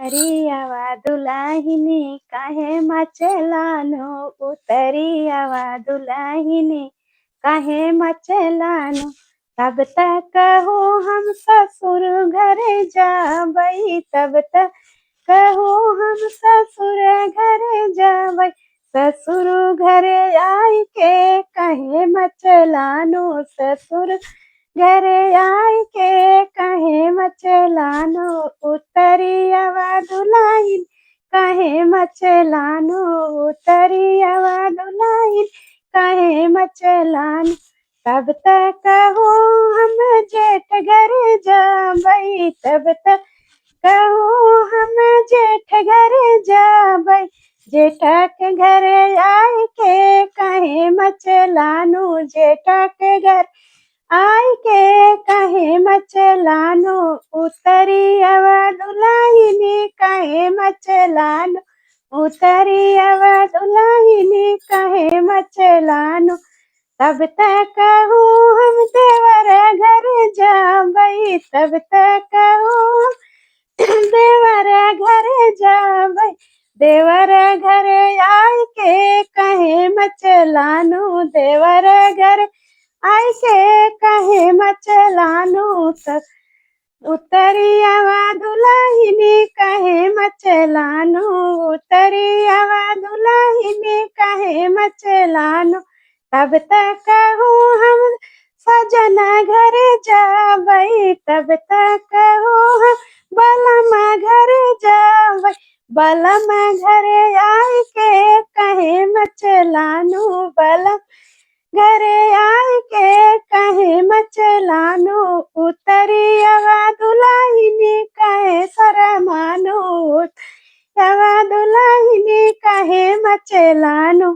उतरियावा दुलाहिनी काहे मचलानो उतरियावा दुलाहिनी काहे मचलानो। तब तक हो हम ससुर घरे जाबई, तब तक कहो हम ससुर घरे जाबई। ससुर घरे आई के कहे मचलानो, ससुर घरे आई के कहे मचलानो। उतरियावा दुलाहिन कहे मचलानो, उतरियावा दुलाहिन कहे मचलानो। तब तक हो हम जेठ घरे जाबई, तब तक कहो हम जेठ घरे जाबई। जेठा के घरे आई के कहे मचलानो, जेठा के घर आई के कहे मचलानो। उतरियावा दुलाहिनी कहे मचलानो, उतरियावा दुलाहिनी कहे मचलानो। तब तक हूँ हम देवर घर जाबई, तब तक हूँ देवर घर जाबई। देवर घर आई के कहे मचलानो, देवर घर आई के कहे मचलानो। उतरियावा दुलाहिनी कहे मचलानो, उतरियावा दुलाहिनी कहे मचलानो। तब तक हूँ हम सजना घर जाबई, तब तक हूँ हम बलमा घर जाबई। बलमा घरे आई के कहे मचलानो, बलम घरे आई के कहे मचलानो। उतरियावा दुलाहिनी कहे शरमानो, उतरियावा दुलाहिनी कहे मचलानो।